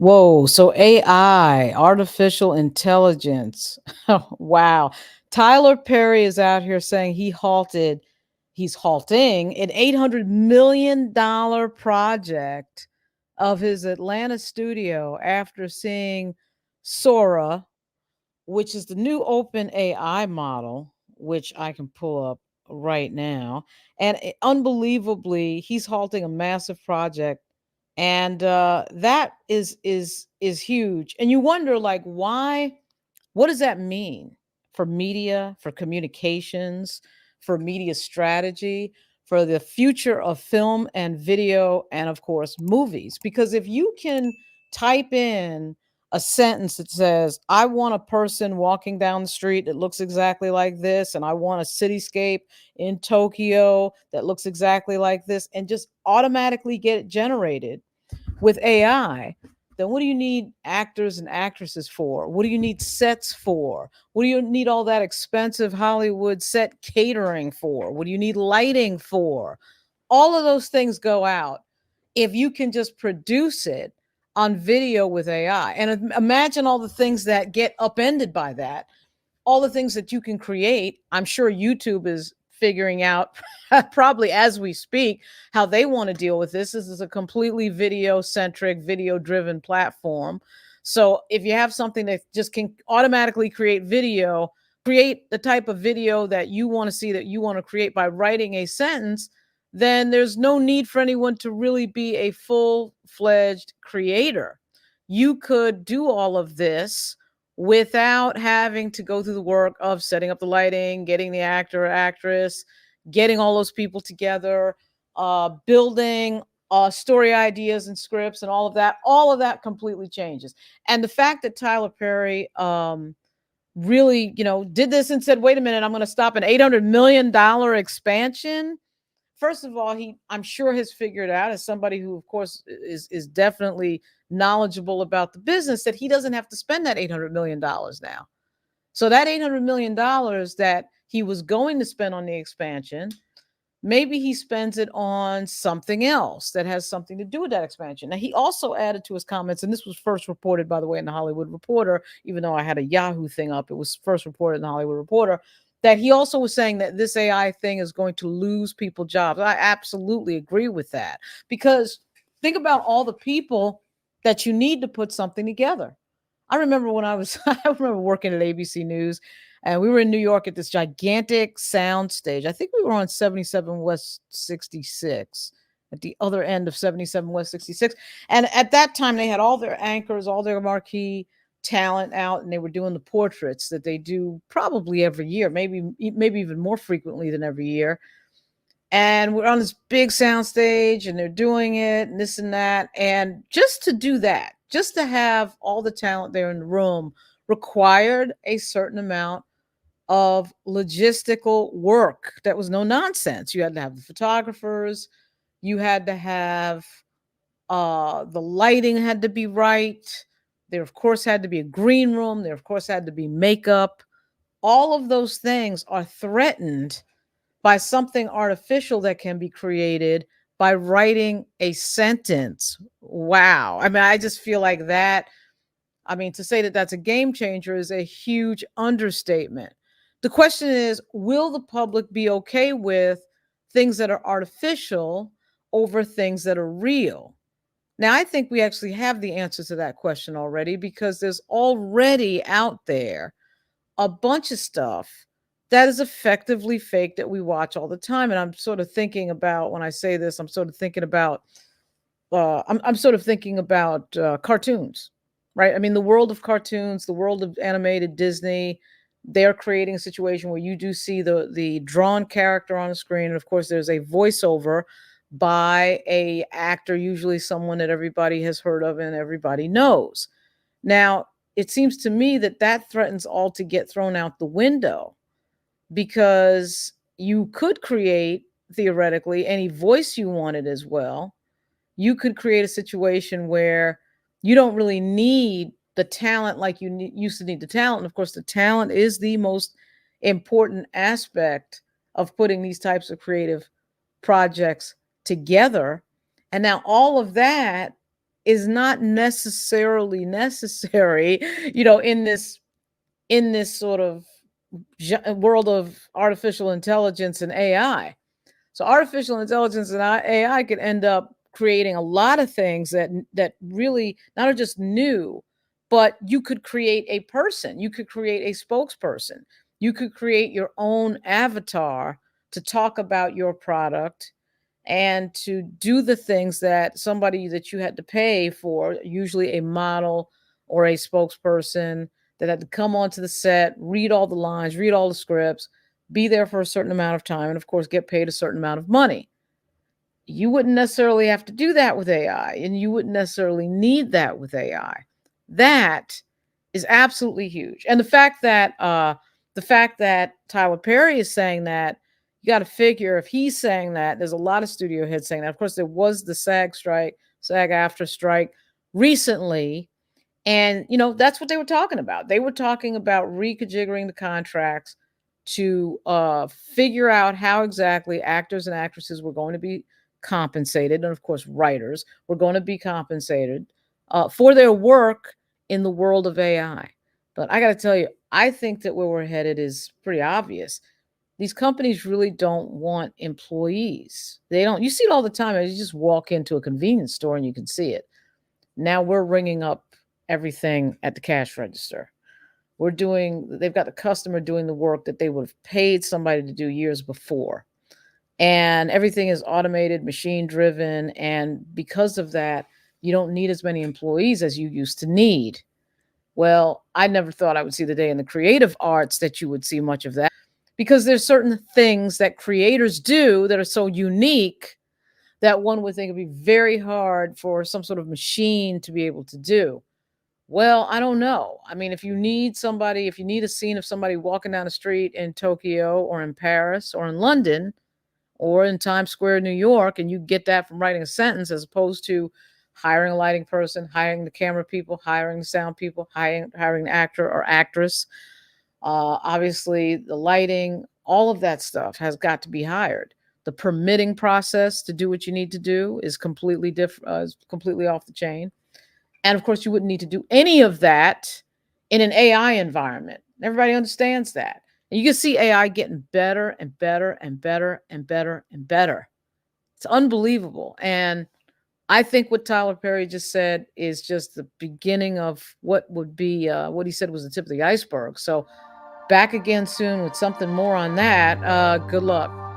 Whoa. So AI, artificial intelligence. Wow. Tyler Perry is out here saying he's halting an $800 million project of his Atlanta studio after seeing Sora, which is the new OpenAI model, which I can pull up right now. And unbelievably, he's halting a massive project, and that is huge. And you wonder, like, why? What does that mean for media, for communications, for media strategy, for the future of film and video, and of course, movies? Because if you can type in a sentence that says, I want a person walking down the street that looks exactly like this, and I want a cityscape in Tokyo that looks exactly like this, and just automatically get it generated with AI, then what do you need actors and actresses for? What do you need sets for? What do you need all that expensive Hollywood set catering for? What do you need lighting for? All of those things go out if you can just produce it on video with AI. And imagine all the things that get upended by that, all the things that you can create. I'm sure YouTube is figuring out probably as we speak how they want to deal with this. This is a completely video centric, video driven platform. So if you have something that just can automatically create video, create the type of video that you want to see, that you want to create by writing a sentence, then there's no need for anyone to really be a full-fledged creator. You could do all of this without having to go through the work of setting up the lighting, getting the actor or actress, getting all those people together, building story ideas and scripts and all of that completely changes. And the fact that Tyler Perry really, did this and said, wait a minute, I'm going to stop an $800 million expansion. First of all, I'm sure has figured out, as somebody who, of course, is definitely knowledgeable about the business, that he doesn't have to spend that $800 million now. So that $800 million that he was going to spend on the expansion, maybe he spends it on something else that has something to do with that expansion. Now, he also added to his comments, and this was first reported, by the way, in the Hollywood Reporter, even though I had a Yahoo thing up, it was first reported in the Hollywood Reporter, that he also was saying that this AI thing is going to lose people jobs. I absolutely agree with that, because think about all the people that you need to put something together. I remember when I remember working at ABC News, and we were in New York at this gigantic sound stage. I think we were on 77 West 66, at the other end of 77 West 66. And at that time, they had all their anchors, all their marquee talent out, and they were doing the portraits that they do probably every year, maybe even more frequently than every year. And we're on this big sound stage, and they're doing it and this and that. And just to do that, just to have all the talent there in the room, required a certain amount of logistical work that was no nonsense. You had to have the photographers, you had to have the lighting had to be right. There, of course, had to be a green room. There, of course, had to be makeup. All of those things are threatened by something artificial that can be created by writing a sentence. Wow. I mean, I just feel like that. I mean, to say that that's a game changer is a huge understatement. The question is, will the public be okay with things that are artificial over things that are real? Now, I think we actually have the answer to that question already, because there's already out there a bunch of stuff that is effectively fake that we watch all the time. And I'm sort of thinking about, when I say this, I'm sort of thinking about I'm sort of thinking about cartoons, right? I mean, the world of cartoons, the world of animated Disney, they're creating a situation where you do see the drawn character on the screen, and of course, there's a voiceover by a actor, usually someone that everybody has heard of and everybody knows. Now, it seems to me that that threatens all to get thrown out the window, because you could create, theoretically, any voice you wanted as well. You could create a situation where you don't really need the talent like you used to need the talent. And of course, the talent is the most important aspect of putting these types of creative projects together. And now all of that is not necessarily necessary, in this sort of world of artificial intelligence and AI. So artificial intelligence and AI could end up creating a lot of things that really not are just new, but you could create a person, you could create a spokesperson, you could create your own avatar to talk about your product and to do the things that somebody that you had to pay for, usually a model or a spokesperson that had to come onto the set, read all the lines, read all the scripts, be there for a certain amount of time, and of course, get paid a certain amount of money. You wouldn't necessarily have to do that with AI, and you wouldn't necessarily need that with AI. That is absolutely huge. And the fact that Tyler Perry is saying that, you got to figure if he's saying that, there's a lot of studio heads saying that. Of course, there was the SAG after strike recently, and, that's what they were talking about. They were talking about reconfiguring the contracts to figure out how exactly actors and actresses were going to be compensated. And of course, writers were going to be compensated for their work in the world of AI. But I got to tell you, I think that where we're headed is pretty obvious. These companies really don't want employees. They don't. You see it all the time. You just walk into a convenience store and you can see it. Now we're ringing up everything at the cash register. They've got the customer doing the work that they would have paid somebody to do years before. And everything is automated, machine driven. And because of that, you don't need as many employees as you used to need. Well, I never thought I would see the day in the creative arts that you would see much of that, because there's certain things that creators do that are so unique that one would think it'd be very hard for some sort of machine to be able to do. Well, I don't know. I mean, if you need a scene of somebody walking down the street in Tokyo or in Paris or in London or in Times Square, New York, and you get that from writing a sentence as opposed to hiring a lighting person, hiring the camera people, hiring the sound people, hiring the actor or actress. Obviously, the lighting, all of that stuff has got to be hired. The permitting process to do what you need to do is completely different, is completely off the chain. And of course, you wouldn't need to do any of that in an AI environment. Everybody understands that. And you can see AI getting better and better and better and better and better. It's unbelievable. And I think what Tyler Perry just said is just the beginning of what would be what he said was the tip of the iceberg. So back again soon with something more on that. Good luck.